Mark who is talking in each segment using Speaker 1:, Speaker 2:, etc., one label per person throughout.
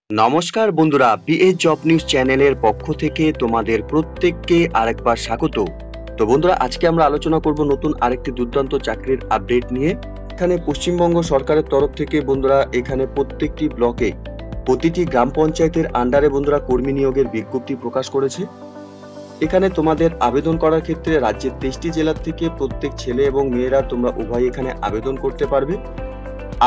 Speaker 1: নমস্কার বন্ধুরা, BA job news চ্যানেলের পক্ষ থেকে তোমাদের প্রত্যেককে আরেকবার স্বাগত। তো বন্ধুরা, আজকে আমরা আলোচনা করব নতুন আরেকটি দুর্দান্ত চাকরির আপডেট নিয়ে। এখানে পশ্চিমবঙ্গ সরকারের তরফ থেকে বন্ধুরা এখানে প্রত্যেকটি ব্লকে প্রতিটি গ্রাম পঞ্চায়েতের আন্ডারে বন্ধুরা কর্মী নিয়োগের বিজ্ঞপ্তি প্রকাশ করেছে। এখানে তোমাদের আবেদন করার ক্ষেত্রে রাজ্যের 23টি জেলার থেকে প্রত্যেক ছেলে এবং মেয়েরা তোমরা উভয় এখানে আবেদন করতে পারবে।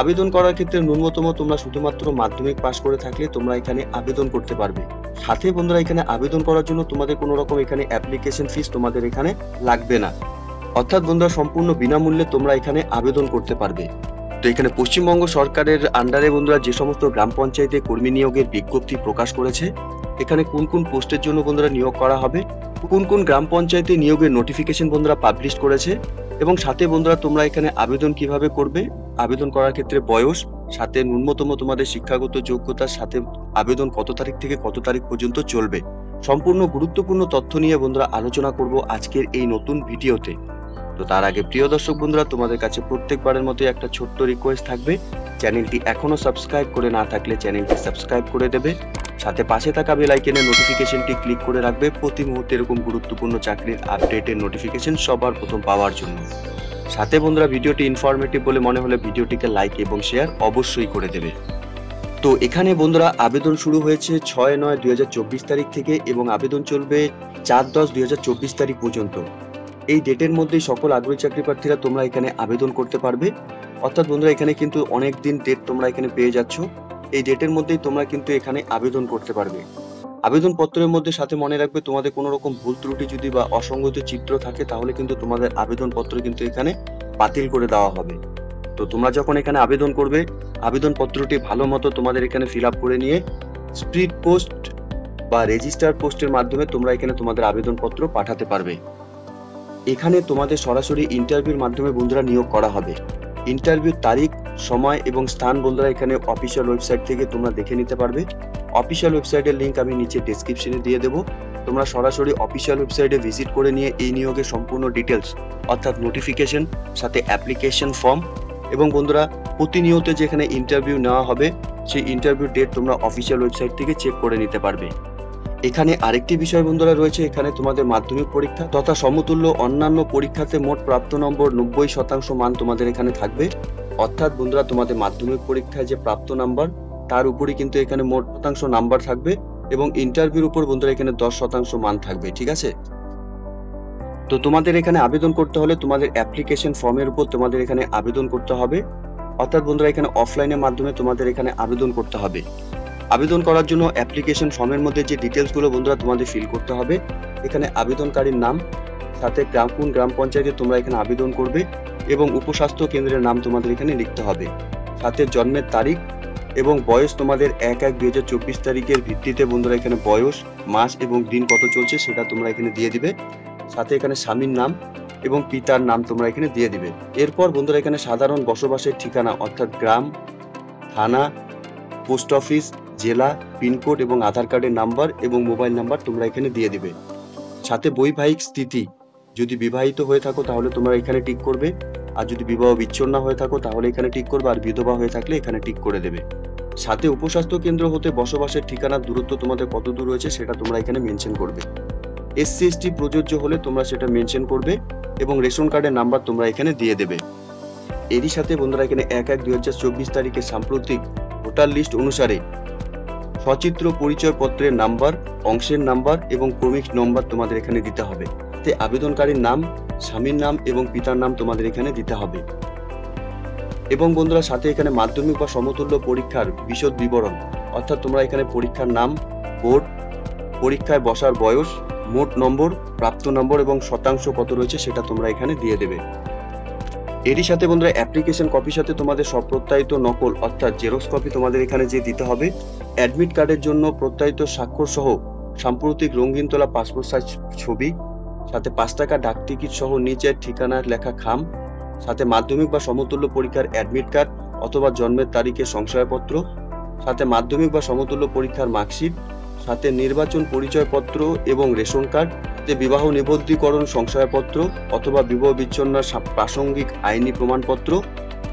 Speaker 1: আবেদন করার ক্ষেত্রে ন্যূনতম তোমরা শুধুমাত্র মাধ্যমিক পাস করে থাকলে তোমরা এখানে আবেদন করতে পারবে। সাথে বন্ধুরা এখানে আবেদন করার জন্য তোমাদের কোনো রকম এখানে অ্যাপ্লিকেশন ফিস তোমাদের এখানে লাগবে না, অর্থাৎ বন্ধুরা সম্পূর্ণ বিনামূল্যে তোমরা এখানে আবেদন করতে পারবে। তো এখানে পশ্চিমবঙ্গ সরকারের আন্ডারে বন্ধুরা যে সমস্ত গ্রাম পঞ্চায়েতে কর্মী নিয়োগের বিজ্ঞপ্তি প্রকাশ করেছে, এখানে কোন কোন পোস্টের জন্য বন্ধুরা নিয়োগ করা হবে, কোন কোন গ্রাম পঞ্চায়েতে নিয়োগের নোটিফিকেশন বন্ধুরা পাবলিশ করেছে, এবং সাথে বন্ধুরা তোমরা এখানে আবেদন কিভাবে করবে, আবেদন করার ক্ষেত্রে বয়স, সাথে ন্যূনতম তোমাদের শিক্ষাগত যোগ্যতার সাথে আবেদন কত তারিখ থেকে কত তারিখ পর্যন্ত চলবে, সম্পূর্ণ গুরুত্বপূর্ণ তথ্য নিয়ে বন্ধুরা আলোচনা করব আজকের এই নতুন ভিডিওতে। তো তার আগে প্রিয় দর্শক বন্ধুরা, তোমাদের কাছে প্রত্যেকবারের মতো একটা ছোট্ট রিকোয়েস্ট থাকবে, চ্যানেলটি এখনো সাবস্ক্রাইব করে না থাকলে চ্যানেলটি সাবস্ক্রাইব করে দেবে, সাথে পাশে থাকা বেল আইকনের নোটিফিকেশনটি ক্লিক করে রাখবে প্রতি মুহূর্তে এরকম গুরুত্বপূর্ণ চাকরির আপডেটের নোটিফিকেশন সবার প্রথম পাওয়ার জন্য। সাথে বন্ধুরা ভিডিওটি ইনফরমেটিভ বলে মনে হলে ভিডিওটিকে লাইক এবং শেয়ার অবশ্যই করে দেবে। তো এখানে বন্ধুরা আবেদন শুরু হয়েছে 6/9/2024 তারিখ থেকে এবং আবেদন চলবে 4/10/2024 তারিখ পর্যন্ত। এই ডেটের মধ্যেই সকল আগ্রহী চাকরি প্রার্থীরা তোমরা এখানে আবেদন করতে পারবে, অর্থাৎ বন্ধুরা এখানে কিন্তু অনেক দিন ডেট তোমরা এখানে পেয়ে যাচ্ছ। এই ডেটের মধ্যেই তোমরা কিন্তু এখানে আবেদন করতে পারবে। আবেদন পত্রের মধ্যে সাথে মনে রাখবে, তোমাদের কোনো রকম ভুল ত্রুটি যদি বা অসঙ্গত চিত্র থাকে তাহলে কিন্তু তোমাদের আবেদন পত্র কিন্তু এখানে বাতিল করে দেওয়া হবে। তো তোমরা যখন এখানে আবেদন করবে, আবেদন পত্রটি ভালো মতো তোমাদের এখানে ফিল আপ করে নিয়ে স্পিড পোস্ট বা রেজিস্টার পোস্টের মাধ্যমে তোমরা এখানে তোমাদের আবেদন পত্র পাঠাতে পারবে। এখানে তোমাদের সরাসরি ইন্টারভিউর মাধ্যমে বন্ধুরা নিয়োগ করা হবে। ইন্টারভিউর তারিখ, সময় এবং স্থান বন্ধুরা এখানে অফিসিয়াল ওয়েবসাইট থেকে তোমরা দেখে নিতে পারবে। অফিসিয়াল ওয়েবসাইটের লিংক আমি নিচে ডেসক্রিপশনে দিয়ে দেবো। তোমরা সরাসরি অফিসিয়াল ওয়েবসাইটে ভিজিট করে নিয়ে এই নিয়োগের সম্পূর্ণ ডিটেলস, অর্থাৎ নোটিফিকেশন, সাথে অ্যাপ্লিকেশন ফর্ম এবং বন্ধুরা প্রতিনিয়ত যেখানে ইন্টারভিউ নেওয়া হবে সেই ইন্টারভিউ ডেট তোমরা অফিসিয়াল ওয়েবসাইট থেকে চেক করে নিতে পারবে। এখানে আরেকটি বিষয় বন্ধুরা রয়েছে, এখানে তোমাদের মাধ্যমিক পরীক্ষা তথা সমতুল্য অন্যান্য পরীক্ষাতে মোট প্রাপ্ত নম্বর 90% মান তোমাদের এখানে থাকবে, অর্থাৎ বন্ধুরা তোমাদের মাধ্যমিক পরীক্ষায় যে প্রাপ্ত নাম্বার তার উপরই কিন্তু এখানে মোট শতাংশ নাম্বার থাকবে এবং ইন্টারভিউর উপর বন্ধুরা এখানে 10% মান থাকবে, ঠিক আছে। তো তোমাদের এখানে আবেদন করতে হলে তোমাদের অ্যাপ্লিকেশন ফর্মের উপর তোমাদের এখানে আবেদন করতে হবে, অর্থাৎ বন্ধুরা এখানে অফলাইনের মাধ্যমে তোমাদের এখানে আবেদন করতে হবে। আবেদন করার জন্য অ্যাপ্লিকেশন ফর্মের মধ্যে যে ডিটেলসগুলো বন্ধুরা তোমাদের ফিল করতে হবে, এখানে আবেদনকারীর নাম, সাথে কোন গ্রাম পঞ্চায়েতে তোমরা এখানে আবেদন করবে এবং উপস্বাস্থ্য কেন্দ্রের নাম তোমাদের এখানে লিখতে হবে, সাথে জন্মের তারিখ এবং বয়স তোমাদের 1/1/2024 তারিখের ভিত্তিতে বন্ধুরা এখানে বয়স, মাস এবং দিন কত চলছে সেটা তোমরা এখানে দিয়ে দিবে, সাথে এখানে স্বামীর নাম এবং পিতার নাম তোমরা এখানে দিয়ে দিবে। এরপর বন্ধুরা এখানে সাধারণ বসবাসের ঠিকানা, অর্থাৎ গ্রাম, থানা, পোস্ট অফিস, জেলা, পিনকোড এবং আধার কার্ডের নাম্বার এবং মোবাইল নাম্বার তোমরা এখানে দিয়ে দিবে। সাথে বৈবাহিক স্থিতি, যদি বিবাহিত হয়ে থাকো তাহলে তোমরা এখানে টিক করবে, আর যদি বিবাহ বিচ্ছিন্ন হয়ে থাকো তাহলে এখানে টিক করবে, আর বিধবা হয়ে থাকলে এখানে টিক করে দেবে। সাথে উপস্বাস্থ্য কেন্দ্র হতে বসবাসের ঠিকানার দূরত্ব তোমাদের কত দূর রয়েছে সেটা তোমরা এখানে মেনশন করবে। SC ST প্রযোজ্য হলে তোমরা সেটা মেনশন করবে এবং রেশন কার্ডের নাম্বার তোমরা এখানে দিয়ে দেবে। এরই সাথে বন্ধুরা এখানে 1/1/2024 তারিখে সাম্প্রতিক ভোটার লিস্ট অনুসারে সচিত্র পরিচয় পত্রের নাম্বার, অংশের নাম্বার এবং ক্রমিক নম্বর তোমাদের এখানে দিতে হবে। তে আবেদনকারীর নাম, স্বামীর নাম এবং পিতার নাম তোমাদের এখানে দিতে হবে। এবং বন্ধুরা সাথে এখানে মাধ্যমিক বা সমতুল্য পরীক্ষার বিশদ বিবরণ, অর্থাৎ তোমরা এখানে পরীক্ষার নাম, বোর্ড, পরীক্ষায় বসার বয়স, মোট নম্বর, প্রাপ্ত নম্বর এবং শতাংশ কত রয়েছে সেটা তোমরা এখানে দিয়ে দেবে। এরই সাথে বন্ধুরা অ্যাপ্লিকেশন কপির সাথে তোমাদের সপ্রত্যায়িত নকল, অর্থাৎ জেরক্স কপি তোমাদের এখানে যে দিতে হবে। অ্যাডমিট কার্ডের জন্য প্রত্যায়িত স্বাক্ষর সহ সাম্প্রতিক রঙিন তোলা পাসপোর্ট সাইজ ছবি, সাথে 5 টাকা ডাক টিকিট সহ নিচের ঠিকানার লেখা খাম, সাথে মাধ্যমিক বা সমতুল্য পরীক্ষার অ্যাডমিট কার্ড অথবা জন্মের তারিখের সংশয়পত্র, সাথে মাধ্যমিক বা সমতুল্য পরীক্ষার মার্কশিট, সাথে নির্বাচন পরিচয়পত্র এবং রেশন কার্ড, বিবাহ নিবন্ধীকরণ সংশয়পত্র অথবা বিবাহ বিচ্ছিন্নের প্রাসঙ্গিক আইনি প্রমাণপত্র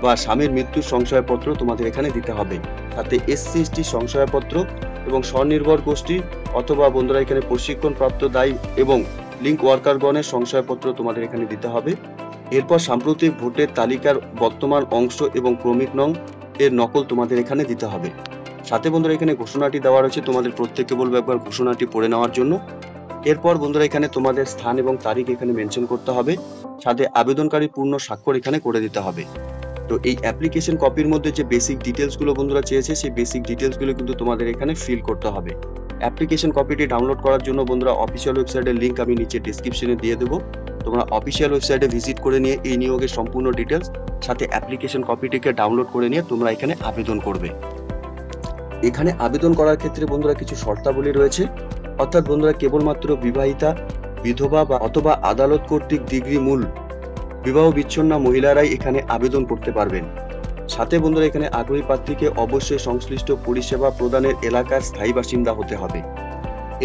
Speaker 1: বা স্বামীর মৃত্যুর সংশয়পত্র তোমাদের এখানে দিতে হবে। সাথে SC ST সংশয়পত্র এবং স্বনির্ভর গোষ্ঠী অথবা বন্ধুরা এখানে প্রশিক্ষণপ্রাপ্ত দায়ী এবং লিঙ্ক ওয়ার্কারগণের সংশয়পত্র তোমাদের এখানে দিতে হবে। এরপর সাম্প্রতিক ভোটের তালিকার বর্তমান অংশ এবং ক্রমিক নং এর নকল তোমাদের এখানে দিতে হবে। সাথে বন্ধুরা এখানে ঘোষণাটি দেওয়া রয়েছে, তোমাদের প্রত্যেককে বলবো একবার ঘোষণাটি পড়ে নেওয়ার জন্য। এরপর বন্ধুরা এখানে তোমাদের স্থান এবং তারিখ এখানে মেনশন করতে হবে, সাথে আবেদনকারী পূর্ণ স্বাক্ষর এখানে করে দিতে হবে। তো এই অ্যাপ্লিকেশন কপির মধ্যে যে বেসিক ডিটেলস গুলো বন্ধুরা চেয়েছে, সেই বেসিক ডিটেলস গুলো কিন্তু তোমাদের এখানে ফিল করতে হবে। অ্যাপ্লিকেশন কপিটি ডাউনলোড করার জন্য বন্ধুরা অফিসিয়াল ওয়েবসাইটের লিংক আমি নিচে ডেসক্রিপশনে দিয়ে দেবো। তোমরা অফিসিয়াল ওয়েবসাইটে ভিজিট করে নিয়ে এই নিয়োগের সম্পূর্ণ ডিটেলস সাথে অ্যাপ্লিকেশন কপিটিকে ডাউনলোড করে নিয়ে তোমরা এখানে আবেদন করবে। এখানে আবেদন করার ক্ষেত্রে বন্ধুরা কিছু শর্তাবলী রয়েছে, অর্থাৎ বন্ধুরা কেবলমাত্র বিবাহিতা, বিধবা বা অথবা আদালত কর্তৃক ডিগ্রি মূল বিবাহ বিচ্ছিন্ন মহিলারাই এখানে আবেদন করতে পারবেন। সাথে বন্ধুরা এখানে আগ্রহী প্রার্থীকে অবশ্যই সংশ্লিষ্ট পরিষেবা প্রদানের এলাকার স্থায়ী বাসিন্দা হতে হবে।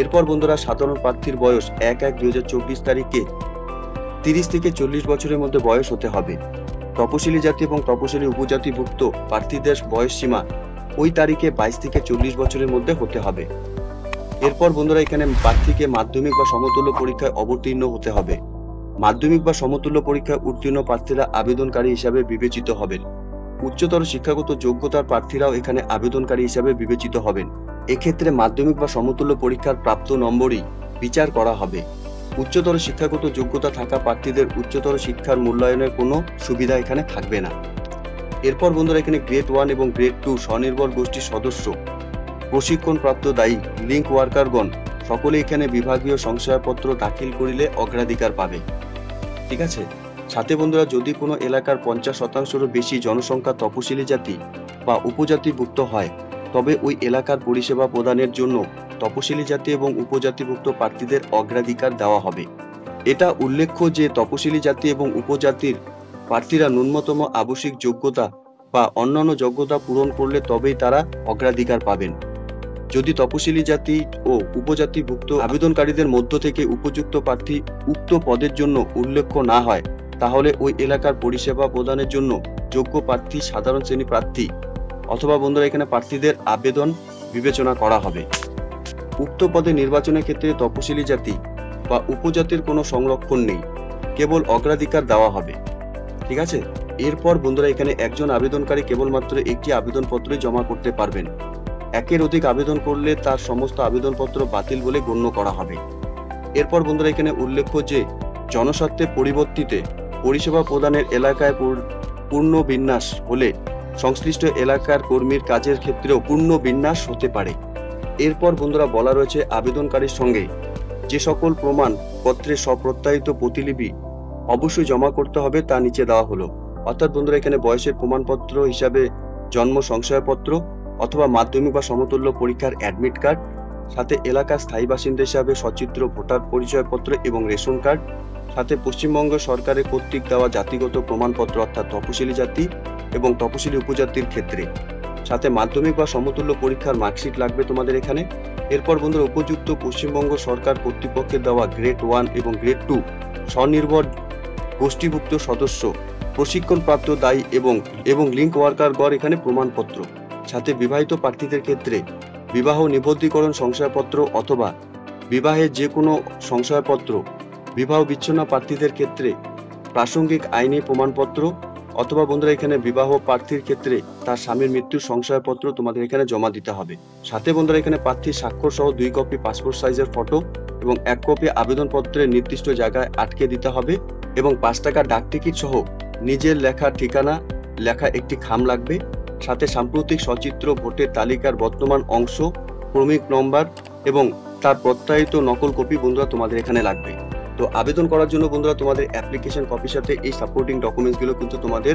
Speaker 1: এরপর বন্ধুরা সাধারণ প্রার্থীর বয়স 1/1/2024 তারিখে 30 থেকে 40 বছরের মধ্যে বয়স হতে হবে। তপশিলি জাতি এবং তপশিলি উপজাতিভুক্ত প্রার্থীদের বয়স সীমা ওই তারিখে 22 থেকে 40 বছরের মধ্যে হতে হবে। এরপর বন্ধুরা এখানে প্রার্থীকে মাধ্যমিক বা সমতুল্য পরীক্ষায় অবতীর্ণ হতে হবে। মাধ্যমিক বা সমতুল্য পরীক্ষায় উত্তীর্ণ প্রার্থীরা আবেদনকারী হিসাবে বিবেচিত হবেন। উচ্চতর শিক্ষাগত যোগ্যতার প্রার্থীরাও এখানে আবেদনকারী হিসাবে বিবেচিত হবেন। এক্ষেত্রে মাধ্যমিক বা সমতুল্য পরীক্ষার প্রাপ্ত নম্বরই বিচার করা হবে। উচ্চতর শিক্ষাগত যোগ্যতা থাকা প্রার্থীদের উচ্চতর শিক্ষার মূল্যায়নের কোনো সুবিধা এখানে থাকবে না। এরপর বন্ধুরা এখানে গ্রেড 1 এবং গ্রেড 2 স্বনির্ভর গোষ্ঠীর সদস্য, প্রশিক্ষণপ্রাপ্ত দায়ী, লিঙ্ক ওয়ার্কারগণ সকলে এখানে বিভাগীয় সংশয়পত্র দাখিল করিলে অগ্রাধিকার পাবে। ঠিক আছে। সাথে বন্ধুরা যদি কোনো এলাকার 50%-রও বেশি জনসংখ্যা তপশিলি জাতি বা উপজাতিভুক্ত হয়, তবে ওই এলাকার পরিষেবা প্রদানের জন্য তপশিলি জাতি এবং উপজাতিভুক্ত প্রার্থীদের অগ্রাধিকার দেওয়া হবে। এটা উল্লেখ্য যে তপশিলি জাতি এবং উপজাতির প্রার্থীরা ন্যূনতম আবশ্যিক যোগ্যতা বা অন্যান্য যোগ্যতা পূরণ করলে তবেই তারা অগ্রাধিকার পাবেন। যদি তপশিলি জাতি ও উপজাতিভুক্ত আবেদনকারীদের মধ্য থেকে উপযুক্ত প্রার্থী উক্ত পদের জন্য উল্লেখ্য না হয়, তাহলে ওই এলাকার পরিষেবা প্রদানের জন্য যোগ্য প্রার্থী সাধারণ শ্রেণী প্রার্থী অথবা বন্ধুরা এখানে প্রার্থীদের আবেদন বিবেচনা করা হবে। উক্ত পদে নির্বাচনের ক্ষেত্রে তপশিলি জাতি বা উপজাতির কোনো সংরক্ষণ নেই, কেবল অগ্রাধিকার দেওয়া হবে। ঠিক আছে। এরপর বন্ধুরা এখানে একজন আবেদনকারী কেবলমাত্র একটি আবেদনপত্রই জমা করতে পারবেন। একের অধিক আবেদন করলে তার সমস্ত আবেদনপত্র বাতিল বলে গণ্য করা হবে। এরপর বন্ধুরা এখানে উল্লেখ্য যে জনস্বার্থে পরিবর্তিতে পরিষেবা প্রদানের এলাকায় পূর্ণ বিন্যাস হলে সংশ্লিষ্ট এলাকার কর্মীর কাজের ক্ষেত্রেও পূর্ণ বিন্যাস হতে পারে। এরপর বন্ধুরা বলা রয়েছে আবেদনকারীর সঙ্গে যে সকল প্রমাণ পত্রের স্বপ্রত্যায়িত প্রতিলিপি অবশ্যই জমা করতে হবে তা নিচে দেওয়া হলো। অর্থাৎ বন্ধুরা এখানে বয়সের প্রমাণপত্র হিসাবে জন্ম সংশয়পত্র অথবা মাধ্যমিক বা সমতুল্য পরীক্ষার অ্যাডমিট কার্ড, সাথে এলাকার স্থায়ী বাসিন্দা হিসাবে সচিত্র ভোটার পরিচয়পত্র এবং রেশন কার্ড, সাথে পশ্চিমবঙ্গ সরকারের কর্তৃক দেওয়া জাতিগত প্রমাণপত্র অর্থাৎ তপশিলি জাতি এবং তপশিলি উপজাতির ক্ষেত্রে, সাথে মাধ্যমিক বা সমতুল্য পরীক্ষার মার্কশিট লাগবে তোমাদের এখানে। এরপর বন্ধুরা উপযুক্ত পশ্চিমবঙ্গ সরকার কর্তৃপক্ষের দেওয়া গ্রেড 1 এবং গ্রেড 2 স্বনির্ভর গোষ্ঠীভুক্ত সদস্য, প্রশিক্ষণপ্রাপ্ত দায়ী এবং লিঙ্ক ওয়ার্কারগণ এখানে প্রমাণপত্র, সাথে বিবাহিত প্রার্থীদের ক্ষেত্রে বিবাহ নিবন্ধীকরণ সংশয়পত্র অথবা বিবাহের যে কোনো সংশয়পত্র, বিবাহ বিচ্ছিন্ন প্রার্থীদের ক্ষেত্রে প্রাসঙ্গিক আইনি প্রমাণপত্র অথবা বন্ধুরা এখানে বিবাহ প্রার্থীর ক্ষেত্রে তার স্বামীর মৃত্যুর সংশয়পত্র তোমাদের এখানে জমা দিতে হবে। সাথে বন্ধুরা এখানে প্রার্থীর স্বাক্ষর সহ 2 কপি পাসপোর্ট সাইজের ফটো এবং 1 কপি আবেদনপত্রের নির্দিষ্ট জায়গায় আটকে দিতে হবে এবং 5 টাকা ডাক টিকিট সহ নিজের লেখা ঠিকানা লেখা একটি খাম লাগবে। সাথে সাম্প্রতিক সচিত্র ভোটের তালিকার বর্তমান অংশ, ক্রমিক নম্বর এবং তার প্রত্যায়িত নকল কপি বন্ধুরা তোমাদের এখানে লাগবে। তো আবেদন করার জন্য বন্ধুরা তোমাদের অ্যাপ্লিকেশন কপির সাথে এই সাপোর্টিং ডকুমেন্টসগুলো কিন্তু তোমাদের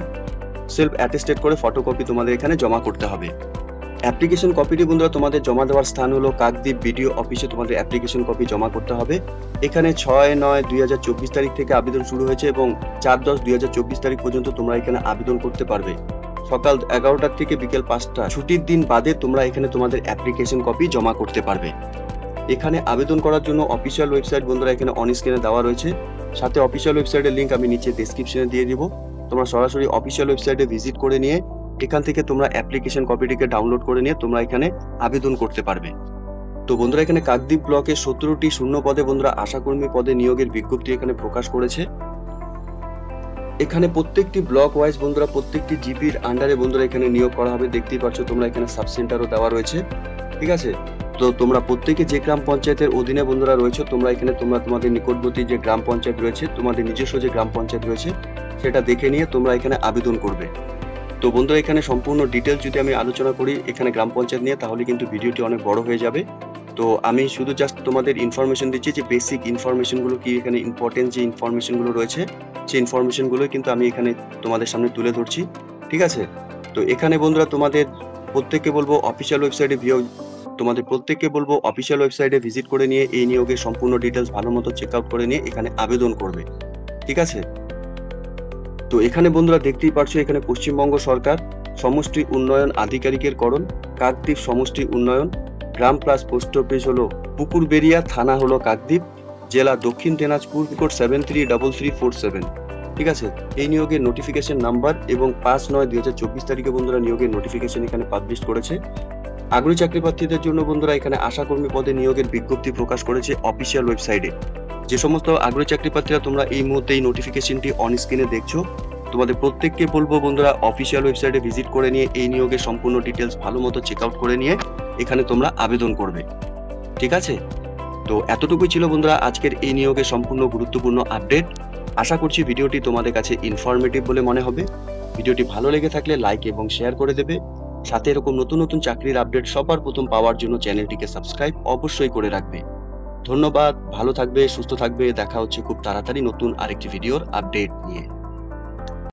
Speaker 1: সেলফ অ্যাটেস্টেড করে ফটোকপি তোমাদের এখানে জমা করতে হবে। অ্যাপ্লিকেশন কপিটি বন্ধুরা তোমাদের জমা দেওয়ার স্থান হলো কাকদ্বীপ বিডিও অফিসে তোমাদের অ্যাপ্লিকেশন কপি জমা করতে হবে। এখানে 6/9/2024 তারিখ থেকে আবেদন শুরু হয়েছে এবং 4/10/2024 তারিখ পর্যন্ত তোমরা এখানে আবেদন করতে পারবে। সকাল 11টা থেকে বিকেল 5টা ছুটির দিন বাদে তোমরা এখানে তোমাদের অ্যাপ্লিকেশন কপি জমা করতে পারবে। এখানে আবেদন করার জন্য অফিসিয়াল ওয়েবসাইট বন্ধুরা এখানে অন স্ক্রিনে দেওয়া রয়েছে, সাথে অফিসিয়াল ওয়েবসাইটের লিংক আমি নিচে ডেসক্রিপশনে দিয়ে দিব। তোমরা সরাসরি অফিসিয়াল ওয়েবসাইটে ভিজিট করে নিয়ে এখান থেকে তোমরা অ্যাপ্লিকেশন কপিটিকে ডাউনলোড করে নিয়ে তোমরা এখানে আবেদন করতে পারবে। তো বন্ধুরা এখানে কাকদ্বীপ ব্লকে 17টি শূন্য পদে বন্ধুরা আশাকর্মী পদে নিয়োগের বিজ্ঞপ্তি এখানে প্রকাশ করেছে। এখানে প্রত্যেকটি ব্লক ওয়াইজ বন্ধুরা প্রত্যেকটি জিপির আন্ডারে বন্ধুরা এখানে নিয়োগ করা হবে। দেখতেই পাচ্ছ তোমরা এখানে সাব সেন্টারও দেওয়া রয়েছে, ঠিক আছে। তো তোমরা প্রত্যেকে যে গ্রাম পঞ্চায়েতের অধীনে বন্ধুরা রয়েছে তোমরা এখানে তোমাদের নিকটবর্তী যে গ্রাম পঞ্চায়েত রয়েছে, তোমাদের নিজস্ব যে গ্রাম পঞ্চায়েত রয়েছে সেটা দেখে নিয়ে তোমরা এখানে আবেদন করবে। তো বন্ধুরা এখানে সম্পূর্ণ ডিটেলস যদি আমি আলোচনা করি এখানে গ্রাম পঞ্চায়েত নিয়ে তাহলে কিন্তু ভিডিওটি অনেক বড় হয়ে যাবে। তো আমি শুধু জাস্ট তোমাদের ইনফরমেশন দিচ্ছি যে বেসিক ইনফরমেশনগুলো কি, এখানে ইম্পর্টেন্ট যে ইনফরমেশনগুলো রয়েছে সেই ইনফরমেশনগুলো কিন্তু আমি এখানে তোমাদের সামনে তুলে ধরছি, ঠিক আছে। তো এখানে বন্ধুরা তোমাদের প্রত্যেককে বলবো অফিসিয়াল ওয়েবসাইটে ভিজিট করে নিয়ে এই নিয়োগের সম্পূর্ণ ডিটেলস ভালো মতো চেক আউট করে নিয়ে এখানে আবেদন করবে, ঠিক আছে। তো এখানে বন্ধুরা দেখতেই পারছো এখানে পশ্চিমবঙ্গ সরকার সমষ্টি উন্নয়ন আধিকারিকের করণ, কাকদ্বীপ সমষ্টি উন্নয়ন, গ্রাম প্লাস পোস্ট অফিস হলো পুকুরবেড়িয়া, থানা হলো কাকদ্বীপ, জেলা দক্ষিণ দিনাজপুর, কোড 733347, ঠিক আছে। এই নিয়োগের নোটিফিকেশন নাম্বার এবং 5/9/2024 তারিখে বন্ধুরা নিয়োগের নোটিফিকেশন এখানে পাবলিশ করেছে। আগ্রহী চাকরি প্রার্থীদের জন্য বন্ধুরা এখানে আশাকর্মী পদে নিয়োগের বিজ্ঞপ্তি প্রকাশ করেছে অফিসিয়াল ওয়েবসাইটে। যে সমস্ত আগ্রহী চাকরি প্রার্থীরা তোমরা এই মুহূর্তে এই নোটিফিকেশনটি অন স্ক্রিনে দেখছো, তোমাদের প্রত্যেককে বলবো বন্ধুরা অফিসিয়াল ওয়েবসাইটে ভিজিট করে নিয়ে এই নিয়োগের সম্পূর্ণ ডিটেলস ভালো মতো চেক আউট করে নিয়ে এখানে তোমরা আবেদন করবে, ঠিক আছে। তো এতটুকুই ছিল বন্ধুরা আজকের এই নিয়োগের সম্পূর্ণ গুরুত্বপূর্ণ আপডেট। আশা করছি ভিডিওটি তোমাদের কাছে ইনফরমেটিভ বলে মনে হবে। ভিডিওটি ভালো লেগে থাকলে লাইক এবং শেয়ার করে দেবে। সাথে এরকম নতুন নতুন চাকরির আপডেট সবার প্রথম পাওয়ার জন্য চ্যানেলটিকে সাবস্ক্রাইব অবশ্যই করে রাখবে। ধন্যবাদ, ভালো থাকবে, সুস্থ থাকবে। দেখা হচ্ছে খুব তাড়াতাড়ি নতুন আরেকটি ভিডিওর আপডেট নিয়ে।